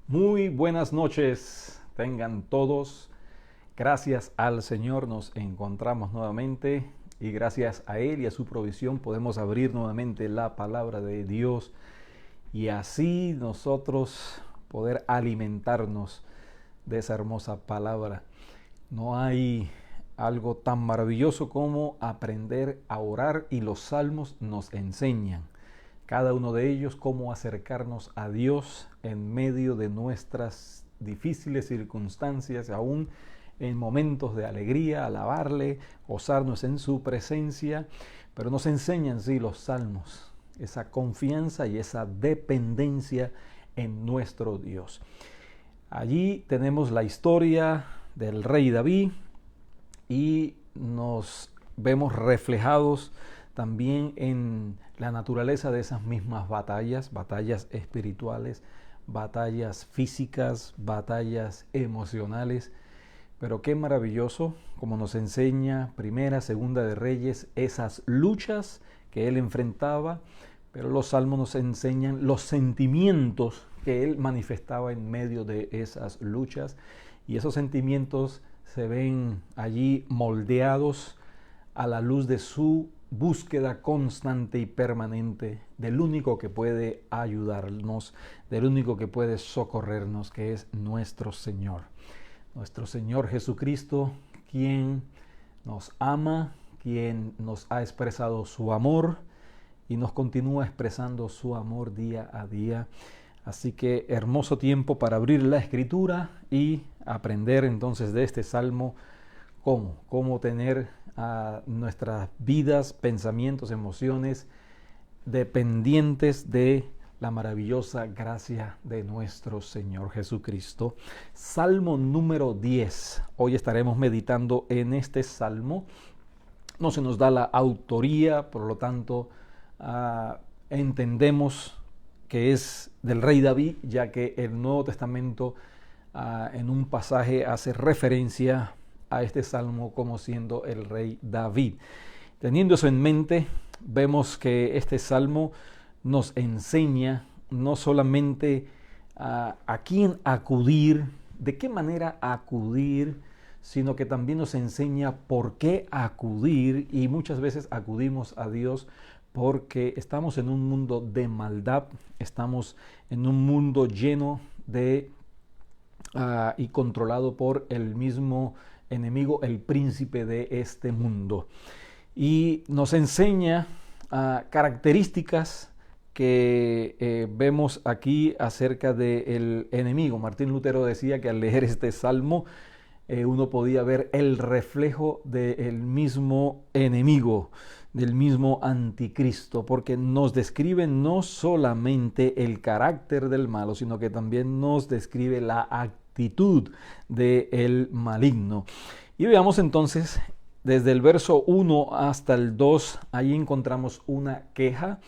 Muy buenas noches, tengan todos. Gracias al Señor nos encontramos nuevamente y gracias a Él y a su provisión podemos abrir nuevamente la palabra de Dios y así nosotros poder alimentarnos de esa hermosa palabra. No hay algo tan maravilloso como aprender a orar y los salmos nos enseñan cada uno de ellos cómo acercarnos a Dios en medio de nuestras difíciles circunstancias, aún en momentos de alegría, alabarle, gozarnos en su presencia, pero nos enseñan, sí, los salmos, esa confianza y esa dependencia en nuestro Dios. Allí tenemos la historia del rey David y nos vemos reflejados también en la naturaleza de esas mismas batallas, batallas espirituales, batallas físicas, batallas emocionales. Pero qué maravilloso, como nos enseña Primera, Segunda de Reyes, esas luchas que él enfrentaba, pero los salmos nos enseñan los sentimientos que él manifestaba en medio de esas luchas, y esos sentimientos se ven allí moldeados a la luz de su búsqueda constante y permanente del único que puede ayudarnos, del único que puede socorrernos, que es nuestro Señor Jesucristo, quien nos ama, quien nos ha expresado su amor y nos continúa expresando su amor día a día. Así que hermoso tiempo para abrir la Escritura y aprender entonces de este salmo cómo tener a nuestras vidas, pensamientos, emociones dependientes de la maravillosa gracia de nuestro Señor Jesucristo. Salmo número 10. Hoy estaremos meditando en este salmo. No se nos da la autoría, por lo tanto, entendemos que es del rey David, ya que el Nuevo Testamento en un pasaje hace referencia a este salmo como siendo el rey David. Teniendo eso en mente, vemos que este salmo nos enseña no solamente a quién acudir, de qué manera acudir, sino que también nos enseña por qué acudir, y muchas veces acudimos a Dios porque estamos en un mundo de maldad, estamos en un mundo lleno de y controlado por el mismo enemigo, el príncipe de este mundo. Y nos enseña características que vemos aquí acerca del enemigo. Martín Lutero decía que al leer este salmo uno podía ver el reflejo del mismo enemigo, del mismo anticristo, porque nos describe no solamente el carácter del malo, sino que también nos describe la actitud del maligno. Y veamos entonces, desde el verso 1 hasta el 2, ahí encontramos una queja.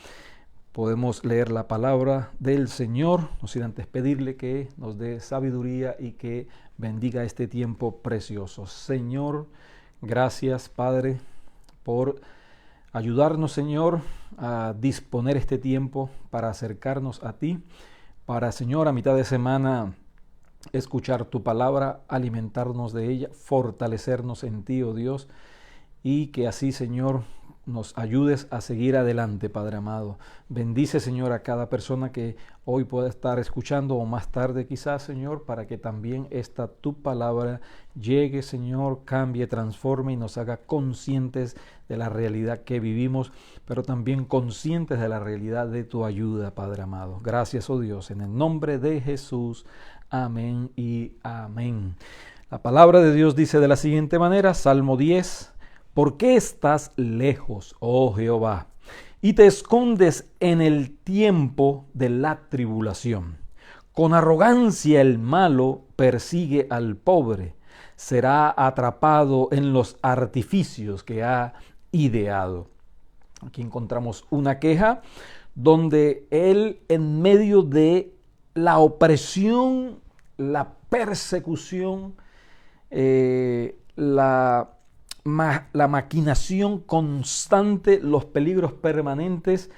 Podemos leer la palabra del Señor, no sin antes pedirle que nos dé sabiduría y que bendiga este tiempo precioso. Señor, gracias, Padre, por ayudarnos, Señor, a disponer este tiempo para acercarnos a ti, para, Señor, a mitad de semana escuchar tu palabra, alimentarnos de ella, fortalecernos en ti, oh Dios, y que así, Señor, nos ayudes a seguir adelante, Padre amado. Bendice, Señor, a cada persona que hoy pueda estar escuchando o más tarde quizás, Señor, para que también esta tu palabra llegue, Señor, cambie, transforme y nos haga conscientes de la realidad que vivimos, pero también conscientes de la realidad de tu ayuda, Padre amado. Gracias, oh Dios, en el nombre de Jesús. Amén y amén. La palabra de Dios dice de la siguiente manera, Salmo 10, ¿por qué estás lejos, oh Jehová, y te escondes en el tiempo de la tribulación? Con arrogancia el malo persigue al pobre, será atrapado en los artificios que ha ideado. Aquí encontramos una queja donde él, en medio de la opresión, la persecución, la maquinación constante, los peligros permanentes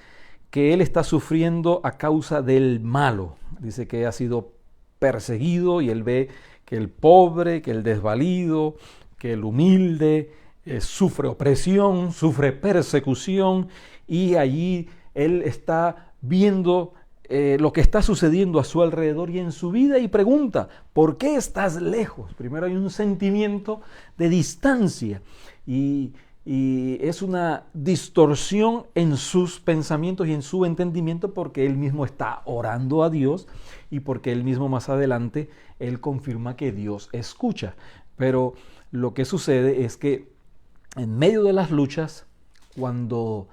que él está sufriendo a causa del malo. Dice que ha sido perseguido y él ve que el pobre, que el desvalido, que el humilde sufre opresión, sufre persecución, y allí él está viendo lo que está sucediendo a su alrededor y en su vida, y pregunta: ¿por qué estás lejos? Primero hay un sentimiento de distancia y es una distorsión en sus pensamientos y en su entendimiento, porque él mismo está orando a Dios y porque él mismo más adelante él confirma que Dios escucha. Pero lo que sucede es que en medio de las luchas, cuando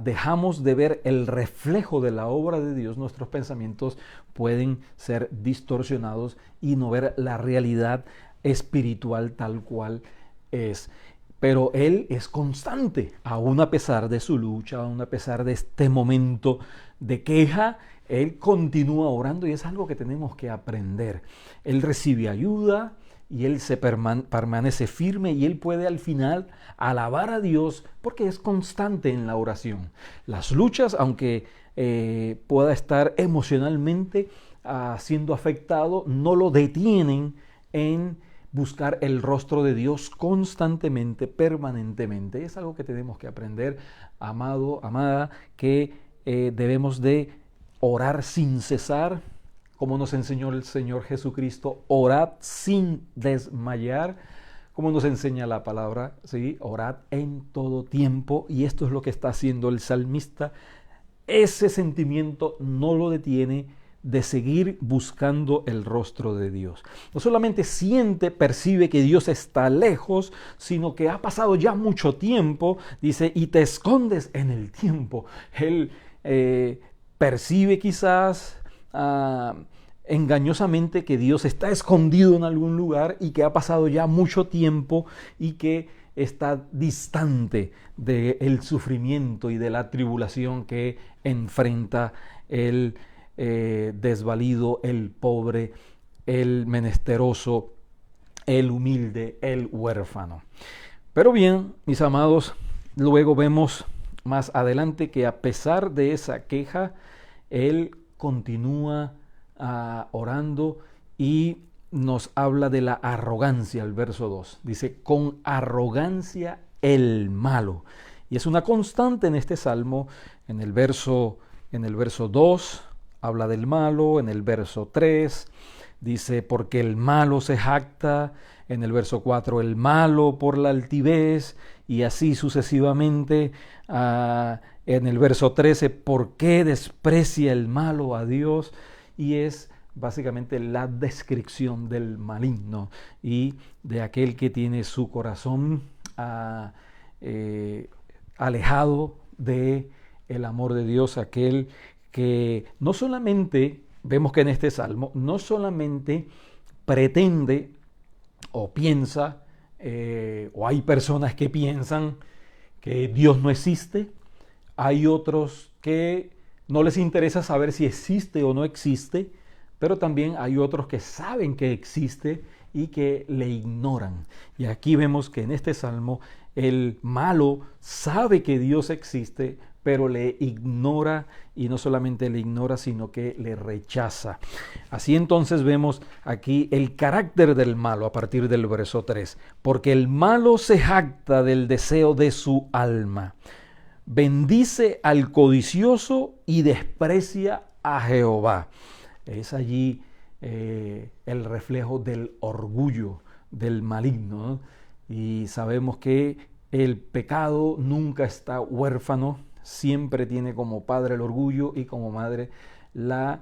dejamos de ver el reflejo de la obra de Dios, nuestros pensamientos pueden ser distorsionados y no ver la realidad espiritual tal cual es. Pero él es constante, aún a pesar de su lucha, aún a pesar de este momento de queja, él continúa orando, y es algo que tenemos que aprender. Él recibe ayuda y él se permanece firme, y él puede al final alabar a Dios porque es constante en la oración. Las luchas, aunque pueda estar emocionalmente siendo afectado, no lo detienen en buscar el rostro de Dios constantemente, permanentemente. Es algo que tenemos que aprender, amado, amada, que debemos de orar sin cesar, como nos enseñó el Señor Jesucristo: orad sin desmayar, como nos enseña la palabra, ¿sí? Orad en todo tiempo, y esto es lo que está haciendo el salmista. Ese sentimiento no lo detiene de seguir buscando el rostro de Dios. No solamente siente, percibe que Dios está lejos, sino que ha pasado ya mucho tiempo, dice, y te escondes en el tiempo. Él percibe quizás engañosamente que Dios está escondido en algún lugar y que ha pasado ya mucho tiempo y que está distante del sufrimiento y de la tribulación que enfrenta el desvalido, el pobre, el menesteroso, el humilde, el huérfano. Pero bien, mis amados, luego vemos más adelante que a pesar de esa queja, él continúa orando, y nos habla de la arrogancia. El verso 2 dice: con arrogancia el malo. Y es una constante en este salmo. En el verso 2 habla del malo. En el verso 3 dice: porque el malo se jacta. En el verso 4, el malo por la altivez, y así sucesivamente. En el verso 13, ¿por qué desprecia el malo a Dios? Y es básicamente la descripción del maligno y de aquel que tiene su corazón alejado de el amor de Dios, aquel que no solamente, vemos que en este salmo, no solamente pretende o piensa, o hay personas que piensan que Dios no existe, hay otros que no les interesa saber si existe o no existe, pero también hay otros que saben que existe y que le ignoran. Y aquí vemos que en este salmo el malo sabe que Dios existe, pero le ignora, y no solamente le ignora, sino que le rechaza. Así entonces vemos aquí el carácter del malo a partir del verso 3. Porque el malo se jacta del deseo de su alma, bendice al codicioso y desprecia a Jehová. Es allí el reflejo del orgullo del maligno, ¿no? Y sabemos que el pecado nunca está huérfano, siempre tiene como padre el orgullo y como madre la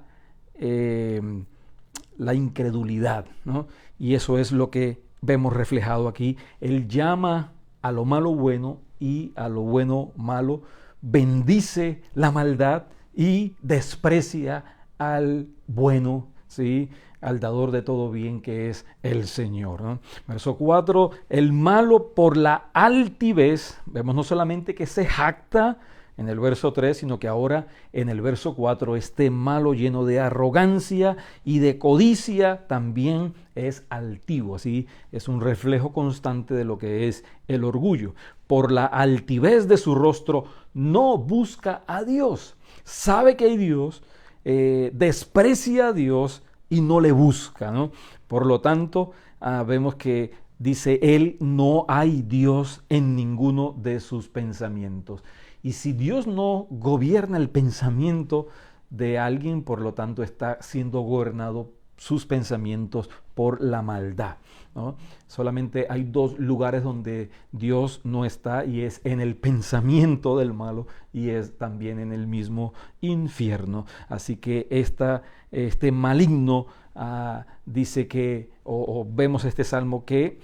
incredulidad, ¿no? Y eso es lo que vemos reflejado aquí. Él llama a lo malo bueno y a lo bueno malo, bendice la maldad y desprecia al bueno, ¿sí? Al dador de todo bien, que es el Señor, ¿no? Verso 4, el malo por la altivez, vemos no solamente que se jacta en el verso 3, sino que ahora en el verso 4, este malo lleno de arrogancia y de codicia también es altivo, así es un reflejo constante de lo que es el orgullo. Por la altivez de su rostro no busca a Dios, sabe que hay Dios, desprecia a Dios y no le busca, ¿no? Por lo tanto, vemos que dice él, no hay Dios en ninguno de sus pensamientos. Y si Dios no gobierna el pensamiento de alguien, por lo tanto está siendo gobernado sus pensamientos por la maldad, ¿no? Solamente hay dos lugares donde Dios no está, y es en el pensamiento del malo y es también en el mismo infierno. Así que este maligno dice que, o vemos este salmo que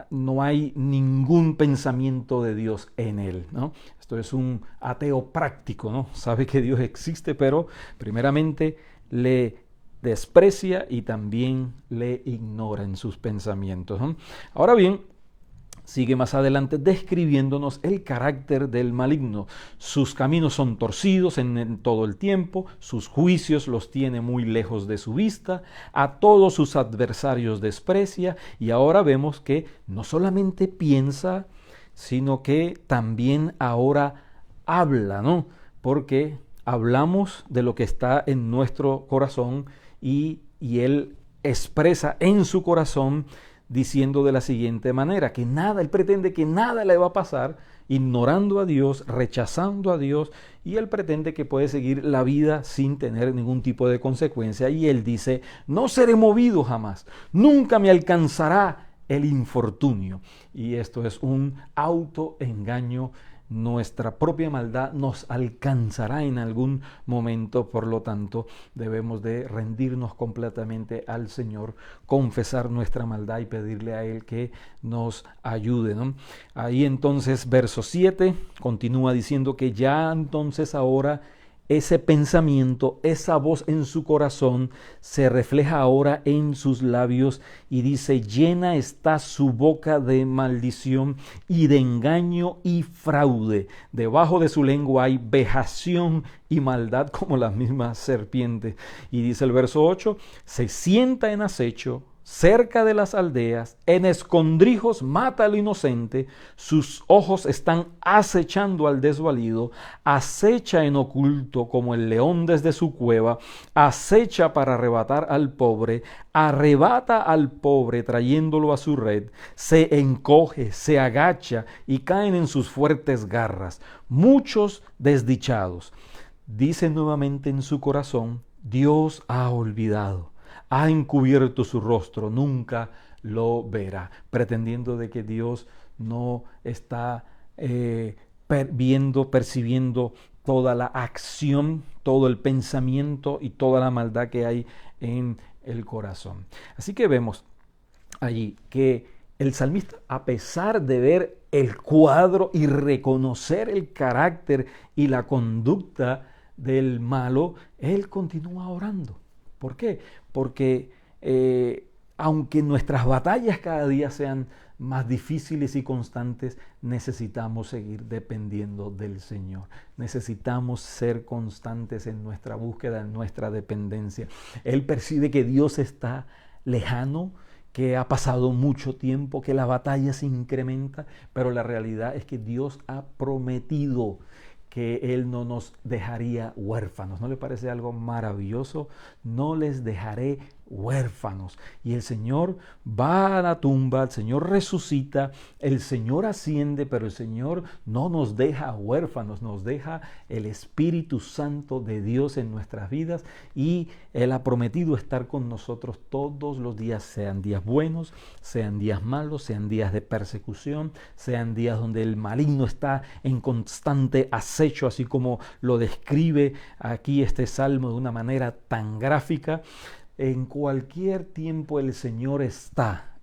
no hay ningún pensamiento de Dios en él, ¿no? Esto es un ateo práctico, ¿no? Sabe que Dios existe, pero primeramente le desprecia y también le ignora en sus pensamientos, ¿no? Ahora bien, sigue más adelante describiéndonos el carácter del maligno. Sus caminos son torcidos en todo el tiempo, sus juicios los tiene muy lejos de su vista, a todos sus adversarios desprecia, y ahora vemos que no solamente piensa, sino que también ahora habla, ¿no? Porque hablamos de lo que está en nuestro corazón y él expresa en su corazón diciendo de la siguiente manera, que nada, él pretende que nada le va a pasar, ignorando a Dios, rechazando a Dios, y él pretende que puede seguir la vida sin tener ningún tipo de consecuencia. Y él dice, no seré movido jamás, nunca me alcanzará el infortunio. Y esto es un autoengaño. Nuestra propia maldad nos alcanzará en algún momento, por lo tanto debemos de rendirnos completamente al Señor, confesar nuestra maldad y pedirle a Él que nos ayude, ¿no? Ahí entonces verso 7 continúa diciendo que ya entonces ahora ese pensamiento, esa voz en su corazón se refleja ahora en sus labios, y dice, llena está su boca de maldición y de engaño y fraude. Debajo de su lengua hay vejación y maldad como la misma serpiente. Y dice el verso 8, se sienta en acecho cerca de las aldeas, en escondrijos mata al inocente, sus ojos están acechando al desvalido, acecha en oculto como el león desde su cueva, acecha para arrebatar al pobre, arrebata al pobre trayéndolo a su red, se encoge, se agacha y caen en sus fuertes garras. Muchos desdichados dicen nuevamente en su corazón, Dios ha olvidado, ha encubierto su rostro, nunca lo verá, pretendiendo de que Dios no está percibiendo toda la acción, todo el pensamiento y toda la maldad que hay en el corazón. Así que vemos allí que el salmista, a pesar de ver el cuadro y reconocer el carácter y la conducta del malo, él continúa orando. ¿Por qué? Porque aunque nuestras batallas cada día sean más difíciles y constantes, necesitamos seguir dependiendo del Señor. Necesitamos ser constantes en nuestra búsqueda, en nuestra dependencia. Él percibe que Dios está lejano, que ha pasado mucho tiempo, que la batalla se incrementa, pero la realidad es que Dios ha prometido que Él no nos dejaría huérfanos. ¿No le parece algo maravilloso? No les dejaré huérfanos. Y el Señor va a la tumba, el Señor resucita, el Señor asciende, pero el Señor no nos deja huérfanos, nos deja el Espíritu Santo de Dios en nuestras vidas, y Él ha prometido estar con nosotros todos los días, sean días buenos, sean días malos, sean días de persecución, sean días donde el maligno está en constante acecho, así como lo describe aquí este salmo de una manera tan gráfica. En cualquier tiempo el Señor está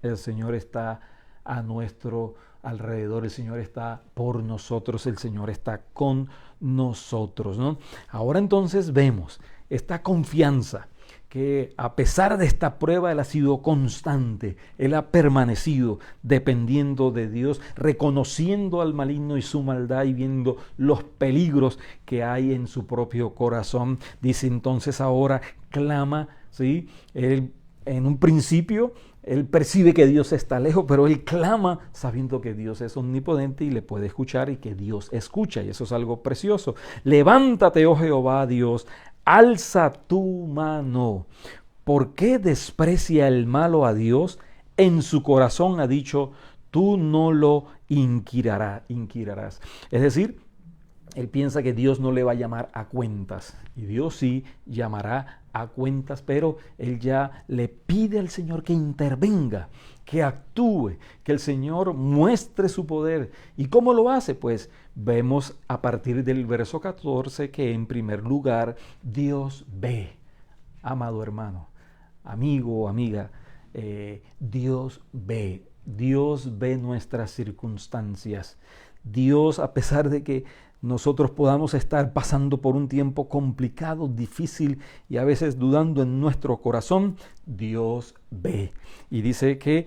a nuestro alrededor, el Señor está por nosotros, el Señor está con nosotros, ¿no? Ahora entonces vemos esta confianza que a pesar de esta prueba Él ha sido constante, Él ha permanecido dependiendo de Dios, reconociendo al maligno y su maldad y viendo los peligros que hay en su propio corazón. Dice entonces ahora, clama, ¿sí? Él en un principio él percibe que Dios está lejos, pero él clama sabiendo que Dios es omnipotente y le puede escuchar y que Dios escucha, y eso es algo precioso. Levántate, oh Jehová Dios, alza tu mano, ¿Por qué desprecia el malo a Dios? En su corazón ha dicho, tú no lo inquirarás. Es decir, él piensa que Dios no le va a llamar a cuentas, y Dios sí llamará a cuentas, pero él ya le pide al Señor que intervenga, que actúe, que el Señor muestre su poder. ¿Y cómo lo hace? Pues vemos a partir del verso 14 que en primer lugar Dios ve, amado hermano, amigo, amiga, Dios ve nuestras circunstancias. Dios, a pesar de que nosotros podamos estar pasando por un tiempo complicado, difícil y a veces dudando en nuestro corazón, Dios ve. Y dice que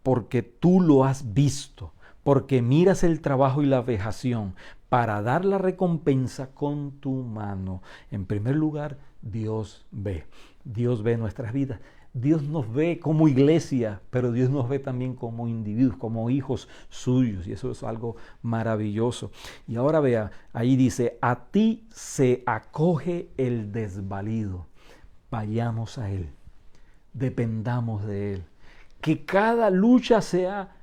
porque tú lo has visto, porque miras el trabajo y la vejación para dar la recompensa con tu mano. En primer lugar, Dios ve. Dios ve nuestras vidas. Dios nos ve como iglesia, pero Dios nos ve también como individuos, como hijos suyos, y eso es algo maravilloso. Y ahora vea, ahí dice, a ti se acoge el desvalido. Vayamos a Él, dependamos de Él. Que cada lucha sea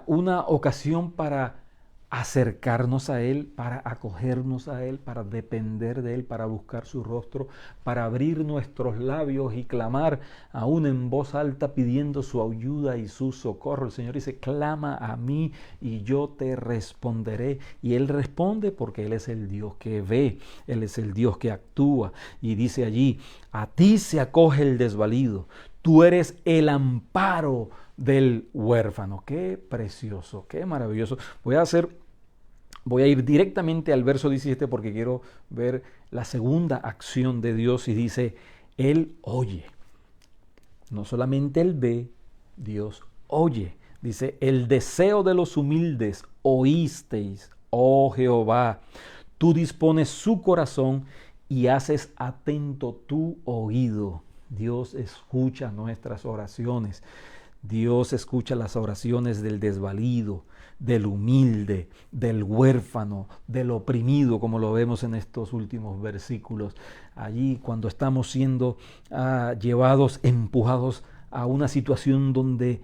una ocasión para acercarnos a Él, para acogernos a Él, para depender de Él, para buscar su rostro, para abrir nuestros labios y clamar aún en voz alta pidiendo su ayuda y su socorro. El Señor dice, clama a mí y yo te responderé. Y Él responde porque Él es el Dios que ve, Él es el Dios que actúa. Y dice allí, a ti se acoge el desvalido, tú eres el amparo del huérfano. Qué precioso, qué maravilloso. Voy a ir directamente al verso 17 porque quiero ver la segunda acción de Dios, y dice, Él oye. No solamente Él ve, Dios oye. Dice, el deseo de los humildes oísteis, oh Jehová. Tú dispones su corazón y haces atento tu oído. Dios escucha nuestras oraciones. Dios escucha las oraciones del desvalido, del humilde, del huérfano, del oprimido, como lo vemos en estos últimos versículos. Allí cuando estamos siendo llevados, empujados a una situación donde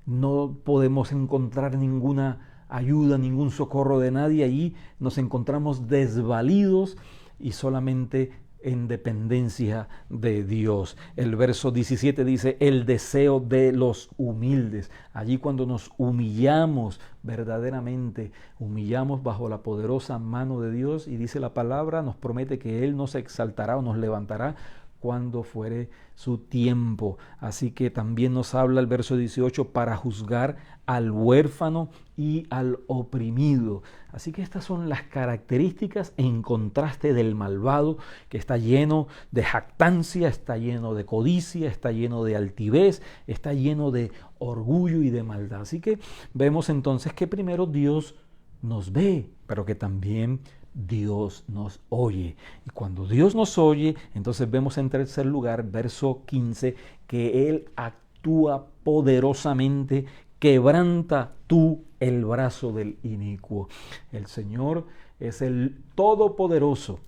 no podemos encontrar ninguna ayuda, ningún socorro de nadie, allí nos encontramos desvalidos y solamente en dependencia de Dios. El verso 17 dice, el deseo de los humildes. Allí cuando nos humillamos verdaderamente, humillamos bajo la poderosa mano de Dios, y dice la palabra, nos promete que Él nos exaltará o nos levantará cuando fuere su tiempo. Así que también nos habla el verso 18 para juzgar al huérfano y al oprimido. Así que estas son las características en contraste del malvado, que está lleno de jactancia, está lleno de codicia, está lleno de altivez, está lleno de orgullo y de maldad. Así que vemos entonces que primero Dios nos ve, pero que también Dios nos oye. Y cuando Dios nos oye, entonces vemos en tercer lugar, verso 15, que Él actúa poderosamente, quebranta tú el brazo del inicuo. El Señor es el Todopoderoso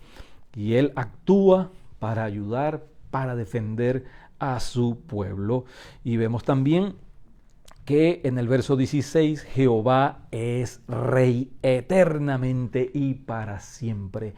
y Él actúa para ayudar, para defender a su pueblo. Y vemos también que en el verso 16, Jehová es Rey eternamente y para siempre.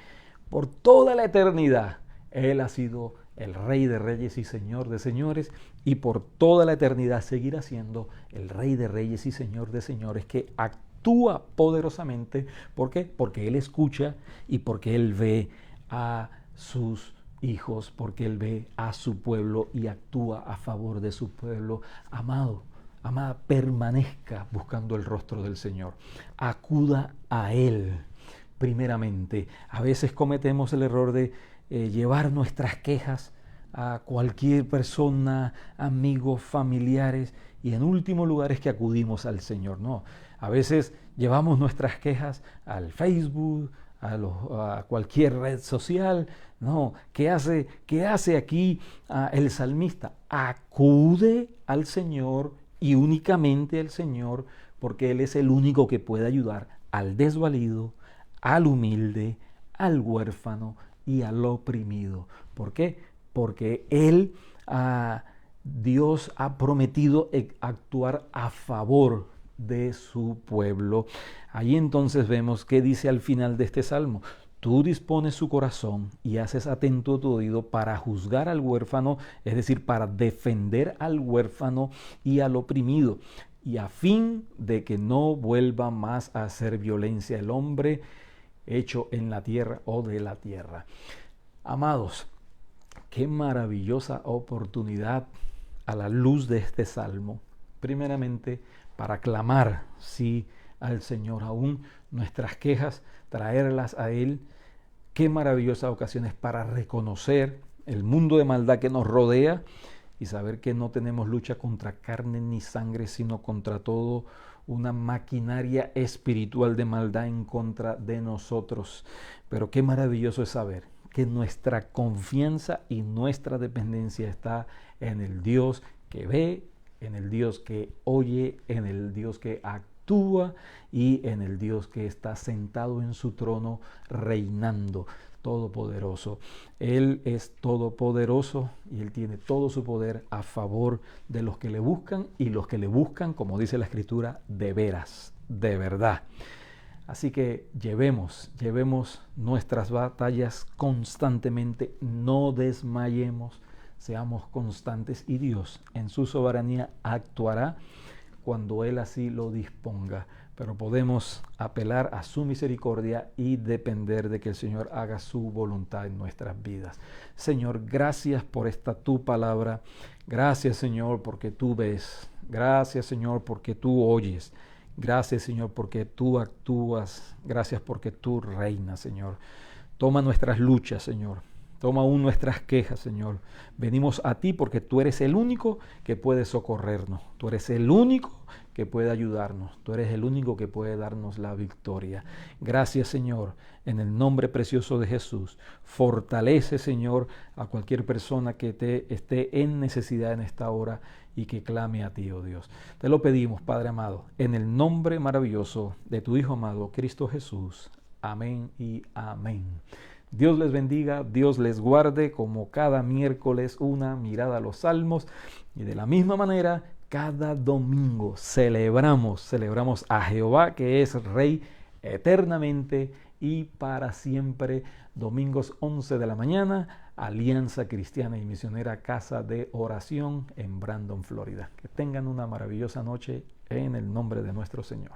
Por toda la eternidad, Él ha sido el Rey de Reyes y Señor de Señores, y por toda la eternidad seguirá siendo el Rey de Reyes y Señor de Señores, que actúa poderosamente. ¿Por qué? Porque Él escucha y porque Él ve a sus hijos, porque Él ve a su pueblo y actúa a favor de su pueblo amado. Amada, permanezca buscando el rostro del Señor. Acuda a Él primeramente. A veces cometemos el error de llevar nuestras quejas a cualquier persona, amigos, familiares, y en último lugar es que acudimos al Señor. No, a veces llevamos nuestras quejas al Facebook, a cualquier red social. No, ¿qué hace aquí el salmista? Acude al Señor y únicamente al Señor, porque Él es el único que puede ayudar al desvalido, al humilde, al huérfano y al oprimido. ¿Por qué? porque Dios ha prometido actuar a favor de su pueblo. Ahí entonces vemos que dice al final de este salmo: tú dispones su corazón y haces atento tu oído para juzgar al huérfano, es decir, para defender al huérfano y al oprimido, y a fin de que no vuelva más a hacer violencia el hombre hecho en la tierra o de la tierra. Amados, qué maravillosa oportunidad a la luz de este salmo, primeramente para clamar, sí, al Señor, aún nuestras quejas, traerlas a Él. Qué maravillosas ocasiones para reconocer el mundo de maldad que nos rodea y saber que no tenemos lucha contra carne ni sangre, sino contra todo una maquinaria espiritual de maldad en contra de nosotros. Pero qué maravilloso es saber que nuestra confianza y nuestra dependencia está en el Dios que ve, en el Dios que oye, en el Dios que actúa y en el Dios que está sentado en su trono reinando, todopoderoso. Él es todopoderoso y Él tiene todo su poder a favor de los que le buscan, y los que le buscan, como dice la Escritura, de veras, de verdad. Así que llevemos nuestras batallas constantemente, no desmayemos, seamos constantes, y Dios en su soberanía actuará cuando Él así lo disponga. Pero podemos apelar a su misericordia y depender de que el Señor haga su voluntad en nuestras vidas. Señor, gracias por esta tu palabra. Gracias, Señor, porque tú ves. Gracias, Señor, porque tú oyes. Gracias, Señor, porque tú actúas. Gracias porque tú reinas, Señor. Toma nuestras luchas, Señor. Toma aún nuestras quejas, Señor. Venimos a ti porque tú eres el único que puede socorrernos. Tú eres el único que puede ayudarnos. Tú eres el único que puede darnos la victoria. Gracias, Señor, en el nombre precioso de Jesús. Fortalece, Señor, a cualquier persona que esté en necesidad en esta hora y que clame a ti, oh Dios. Te lo pedimos, Padre amado, en el nombre maravilloso de tu Hijo amado, Cristo Jesús. Amén y amén. Dios les bendiga, Dios les guarde, como cada miércoles una mirada a los salmos, y de la misma manera cada domingo celebramos a Jehová, que es Rey eternamente y para siempre. Domingos 11 de la mañana, Alianza Cristiana y Misionera Casa de Oración en Brandon, Florida. Que tengan una maravillosa noche en el nombre de nuestro Señor.